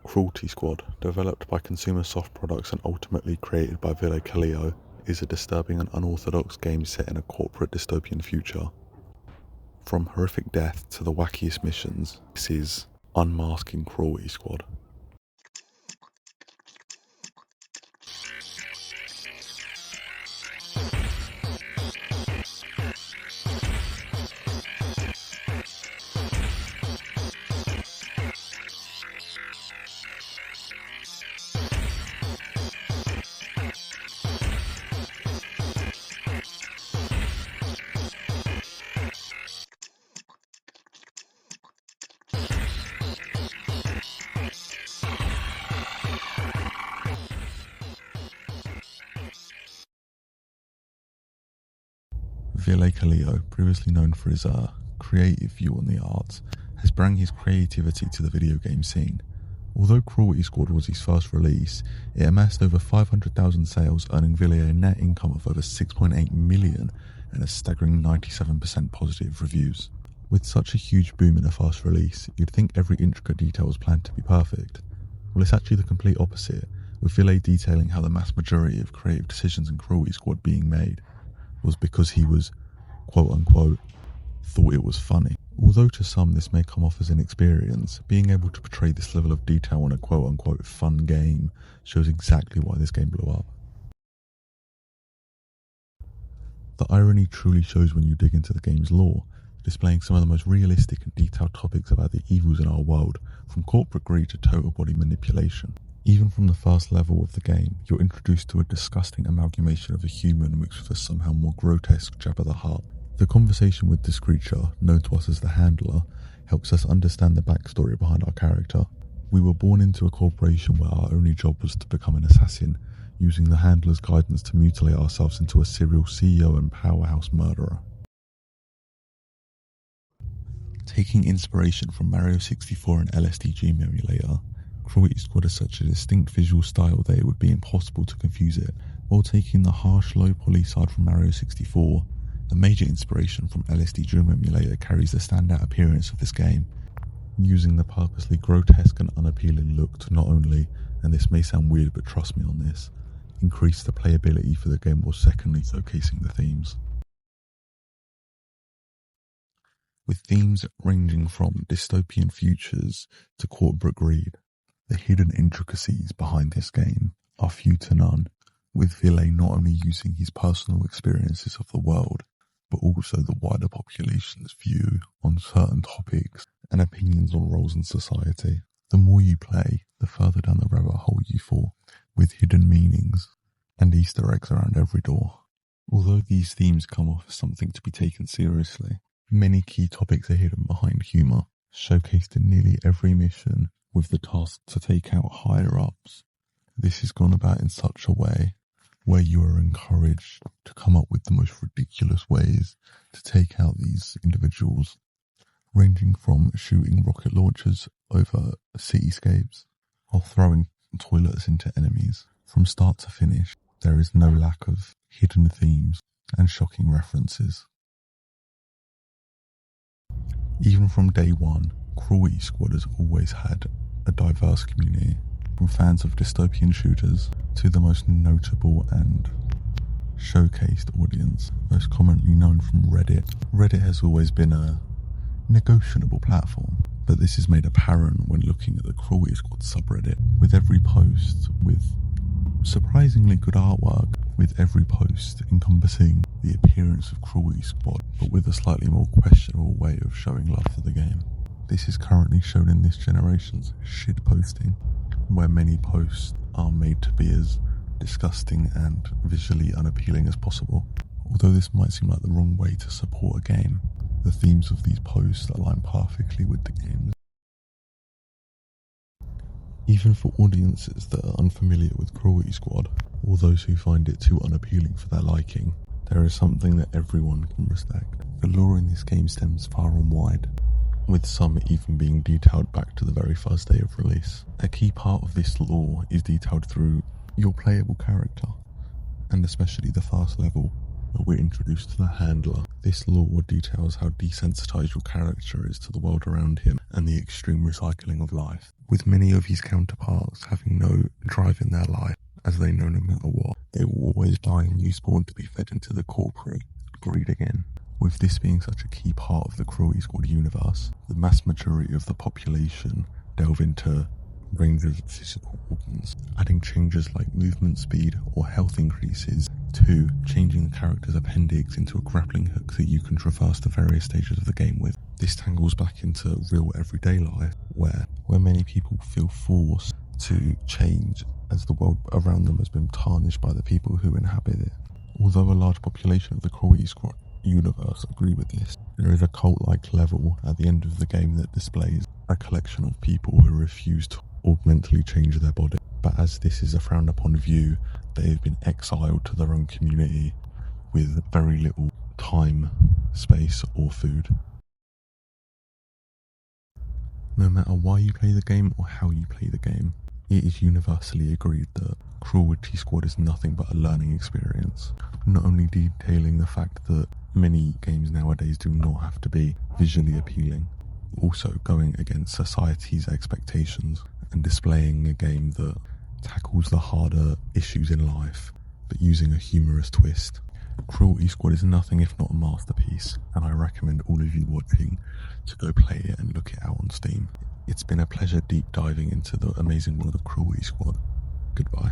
Cruelty Squad, developed by Consumer Soft Products and ultimately created by Ville Kallio, is a disturbing and unorthodox game set in a corporate dystopian future. From horrific death to the wackiest missions, this is Unmasking Cruelty Squad. Ville Kallio, previously known for his creative view on the arts, has brought his creativity to the video game scene. Although Cruelty Squad was his first release, it amassed over 500,000 sales, earning Ville a net income of over 6.8 million and a staggering 97% positive reviews. With such a huge boom in a fast release, you'd think every intricate detail was planned to be perfect. Well, it's actually the complete opposite, with Ville detailing how the mass majority of creative decisions in Cruelty Squad being made was because he was, quote-unquote, thought it was funny. Although to some this may come off as inexperience, being able to portray this level of detail on a quote-unquote fun game shows exactly why this game blew up. The irony truly shows when you dig into the game's lore, displaying some of the most realistic and detailed topics about the evils in our world, from corporate greed to total body manipulation. Even from the first level of the game, you're introduced to a disgusting amalgamation of a human mixed with a somehow more grotesque Jabba the Hutt. The conversation with this creature, known to us as the Handler, helps us understand the backstory behind our character. We were born into a corporation where our only job was to become an assassin, using the Handler's guidance to mutilate ourselves into a serial CEO and powerhouse murderer. Taking inspiration from Mario 64 and LSD Dream Emulator, Cruelty Squad has such a distinct visual style that it would be impossible to confuse it, while taking the harsh low poly side from Mario 64. A major inspiration from LSD Dream Emulator carries the standout appearance of this game, using the purposely grotesque and unappealing look to not only, and this may sound weird but trust me on this, increase the playability for the game while secondly showcasing the themes. With themes ranging from dystopian futures to corporate greed, the hidden intricacies behind this game are few to none, with Ville not only using his personal experiences of the world, but also the wider population's view on certain topics and opinions on roles in society. The more you play, the further down the rabbit hole you fall, with hidden meanings and Easter eggs around every door. Although these themes come off as something to be taken seriously, many key topics are hidden behind humour, showcased in nearly every mission, with the task to take out higher-ups. This is gone about in such a way where you are encouraged to come up with the most ridiculous ways to take out these individuals, ranging from shooting rocket launchers over cityscapes or throwing toilets into enemies. From start to finish, there is no lack of hidden themes and shocking references. Even from day one, Cruelty Squad has always had a diverse community, from fans of dystopian shooters to the most notable and showcased audience, most commonly known from Reddit. Reddit has always been a negotiable platform, but this is made apparent when looking at the Cruelty Squad subreddit, with every post with surprisingly good artwork, with every post encompassing the appearance of Cruelty Squad, but with a slightly more questionable way of showing love for the game. This is currently shown in this generation's shitposting, where many posts are made to be as disgusting and visually unappealing as possible. Although this might seem like the wrong way to support a game, the themes of these posts align perfectly with the game. Even for audiences that are unfamiliar with Cruelty Squad, or those who find it too unappealing for their liking, there is something that everyone can respect. The lore in this game stems far and wide, with some even being detailed back to the very first day of release. A key part of this lore is detailed through your playable character, and especially the first level, where we're introduced to the Handler. This lore details how desensitized your character is to the world around him and the extreme recycling of life, with many of his counterparts having no drive in their life, as they know no matter what, they will always die and respawn to be fed into the corporate greed again. With this being such a key part of the Cruelty Squad universe, the mass majority of the population delve into ranges of physical organs, adding changes like movement speed or health increases to changing the character's appendix into a grappling hook that you can traverse the various stages of the game with. This tangles back into real everyday life where many people feel forced to change as the world around them has been tarnished by the people who inhabit it. Although a large population of the Cruelty Squad universe agree with this, there is a cult-like level at the end of the game that displays a collection of people who refuse to augmentally change their body. But as this is a frowned upon view, they have been exiled to their own community with very little time, space or food. No matter why you play the game or how you play the game, it is universally agreed that Cruelty Squad is nothing but a learning experience, not only detailing the fact that many games nowadays do not have to be visually appealing, also going against society's expectations and displaying a game that tackles the harder issues in life, but using a humorous twist. Cruelty Squad is nothing if not a masterpiece, and I recommend all of you watching to go play it and look it out on Steam. It's been a pleasure deep diving into the amazing world of Cruelty Squad. Goodbye.